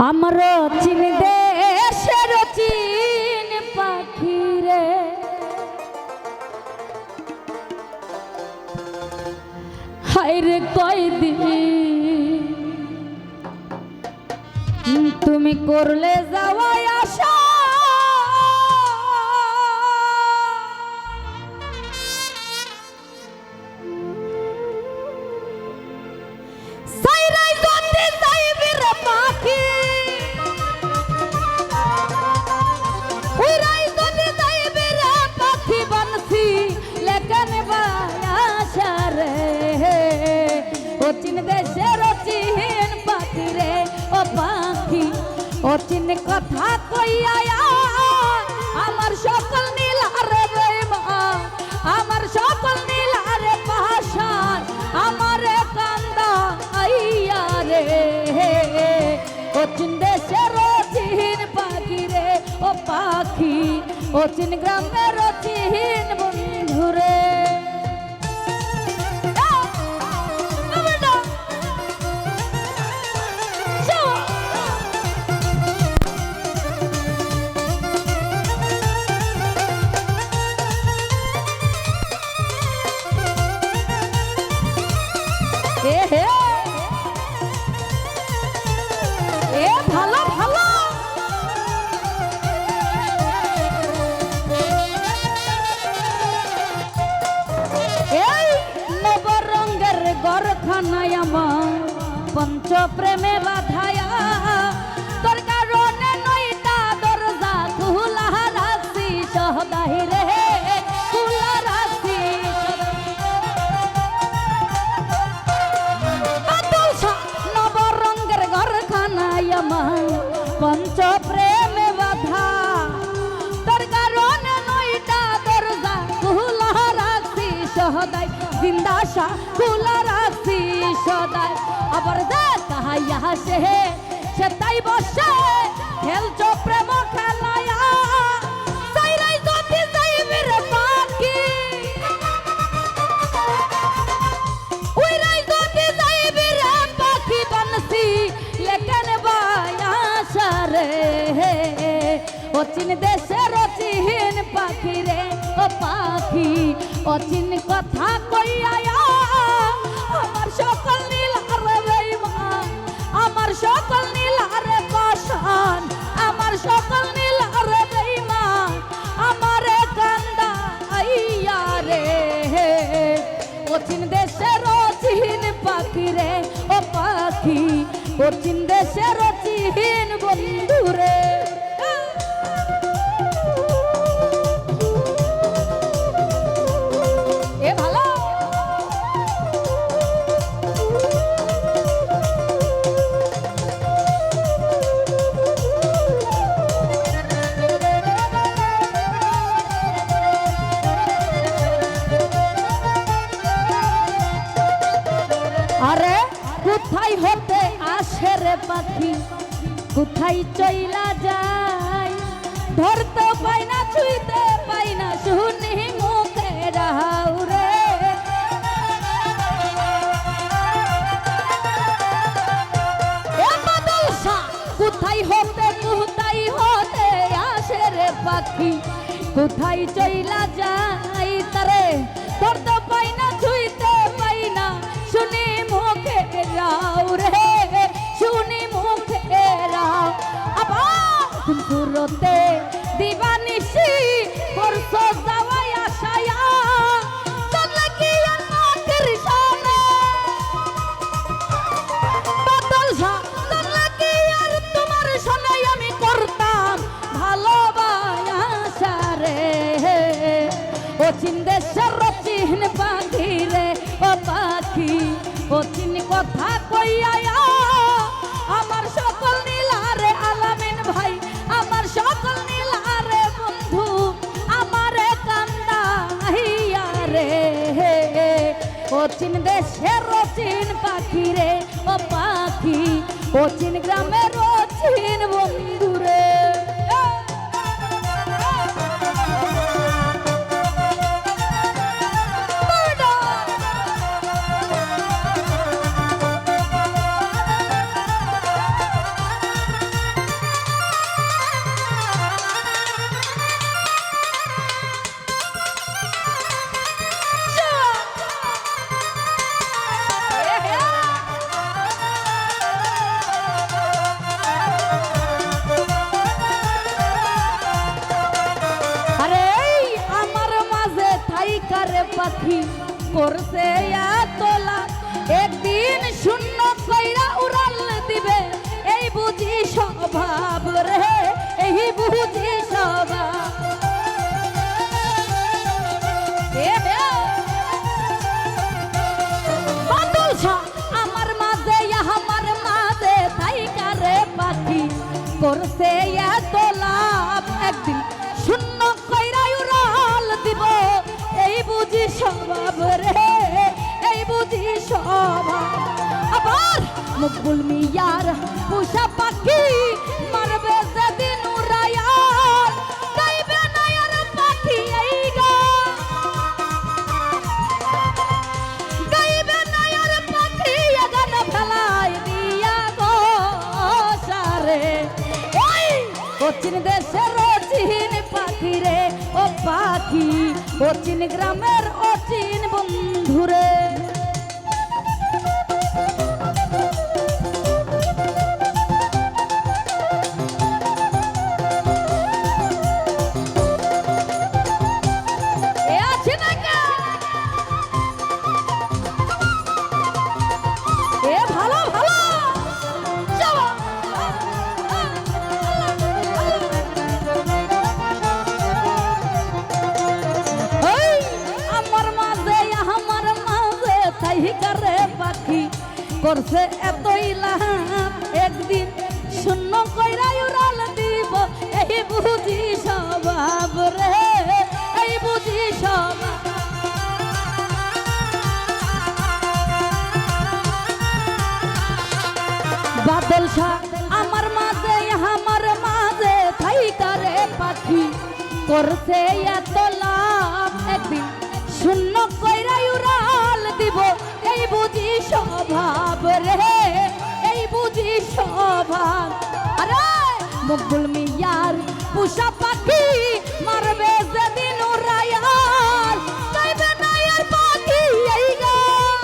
আমারও চিন দেশের চিন পাখি রে, হায়রে কয়দিন তুমি করলে যাওয়াই আশা, অচিন কথা কইয়া আমার সকল নীলারে বেমা, আমার সকল নীলারে পাশান আমারে কান্দা আইয়া রে। অচিন দেশের অচিন পাখি রে ও পাখি, অচিন গ্রামের অচিন বন্ধু রে। ভালো ভালো এই নবরঙ্গের গরখানায় আমার পঞ্চ প্রেমে বাধায়া, তোর কারণে নইটা দরজা খোলা রাখছি সহদাই রে, খোলা রাখছি নবরঙ্গের ঘরখানায় আমার পঞ্চ প্রেমে বাধা, তোর কারণে নইটা দরজা খোলা রাখছি সহদাই, জিন্দাশা খোলা রাখছি সদাই। আবার যে তাহাইয়া হাসে সে তাই বসে খেলছো প্রেম খেলায়া, সাইরাই যদি যাইবি রে পাখি, উইরাই যদি যাইবি রে পাখি বনসি লেকেন বায়াসা রে। অচিন দেশের অচিন পাখি রে ও পাখি, অচিন কথা কইয়া আমার সকল নীলারে বেইমান, আমার সকল নীলারে পাশান, আমার সকল নীলারে বেইমান আমারে কান্দা আইয়া রে। অচিন দেশের অচিন পাখি রে ও পাখি, অচিন দেশের অচিন বন্ধু রে। আরে কোথায় হতে আসে রে পাখি, কোথায় চইলা যায়, ধরতে পাই না ছুঁইতে পাই না শুনি মুখে রাও রে। কোথায় হতে আসে রে পাখি, কোথায় চইলা যায়, তারে ধরতে পাই না ছুঁইতে পাই না শুনি মুখে রাও রে, শুনি মুখে রাও। আবার সুরতে দিবানিসি করছো যাওয়াই আশায়া, তোর লাগি আমার সামনে বদল তোর লাগি আর তোমার শোনে আমি করতাম ভালোবাসা রে। অচিন দেশের অচিন পাখি রে ও পাখি, অচিন কথা কইয়া আমার সকল নীলারে আলামিন ভাই, আমার সকল নীলারে বন্ধু আমারে কান্দা আইয়া রে। অচিন দেশের অচিন পাখি রে ও পাখি, অচিন গ্রামের অচিন বন্ধু রে। পাখি করছে তোলা একদিন শূন্য কইরা উড়াল দিবে এই বুঝি স্বভাব রে এই বুঝি স্বভাব আমার মাঝে আমার মাঝে থাইকা রে পাখি করছে তোলা একদিন শূন্য কইরা উড়াল দিব এই বুঝি স্বভাব রে এই বুঝি স্বভাব আবার মকবুল মিয়ার পোষা পাখি মারবে যেদিন উড়াইয়ার গাইবে না আর পাখি এই গান গাইবে না আর পাখি গান ফেলাই দিয়া গো সারে ওই কোচিন দেশের অচিন পাখি রে ও পাখি অচিন গ্রামের অচিন বন্ধুরে করছে এতই লাভ একদিন শূন্য কইরা উড়াল দিব এই বুঝি স্বভাব রে এই বুঝি স্বভাব বাদল শাহ আমার মাঝে থাইকা রে পাখি করছে এত লাভ একদিন শূন্য কইরা উড়াল দিব এই বুঝি স্বভাব রে এই বুঝি স্বভাব আরে মকবুল মিয়ার পোষা পাখি মারবে যেদিন উড়াইয়ার গাইবে না আর পাখি এই গান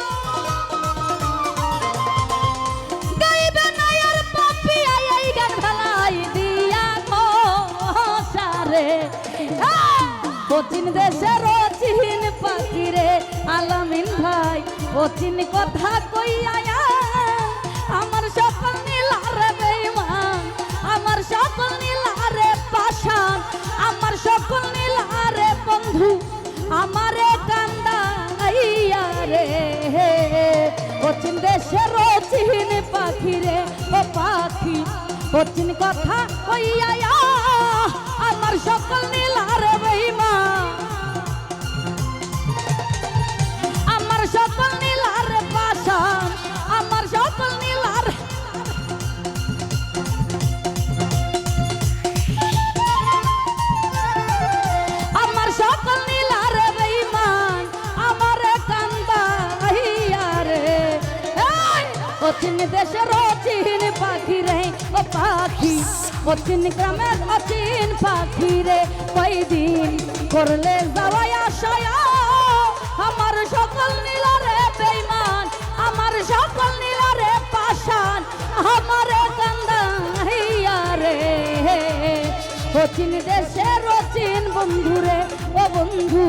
গাইবে না আর পাখি এই গান ভেলাই দিয়া গো সারে অচিন দেশের অচিন পাখি রে আলামিন ভাই অচিন কথা কইয়া আমার সকল নীলারে বেঈমান আমার সকল নীলারে পাষাণ আমার সকল নীলারে বন্ধু আমারে কান্দাইয়া রে অচিন দেশের অচিন পাখি রে ও পাখি অচিন কথা কইয়া আমার সকল নীলারে বেঈমান আমার সকল নীলার পাষাণ আমার সকল নীলার আমার সকল নীলার বেঈমান আমার কান্দাইয়া রে অচিন দেশের অচিন পাখি রে ও পাখি অচিন গ্রামের অচিন পাখি রে কয়দিন করলে যাওয়াই আশায় আমার সকল নীলারে বেঈমান আমার সকল নীলারে পাষাণ আমার কান্দাইয়া রে অচিন দেশের অচিন বন্ধুরে ও বন্ধু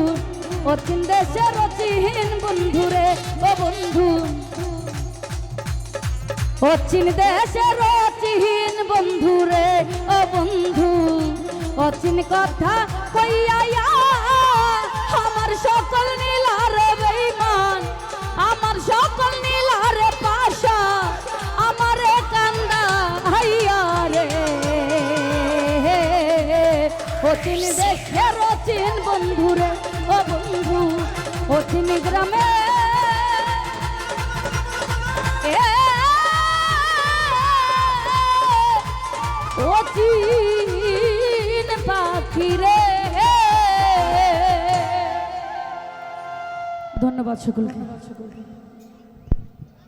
অচিন দেশের অচিন বন্ধুরে ও বন্ধু অচিন দেশের অচিন বন্ধুরে ও বন্ধু অচিন কথা কইয়া আমার সকল নীলারে বেঈমান আমার সকল নীলারে পাষাণ আমারে কান্দাইয়া রে অচিন দেশের অচিন বন্ধুরে ও বন্ধু অচিন গ্রামে অচিন পাখি রে ধন্যবাদ সকলকে।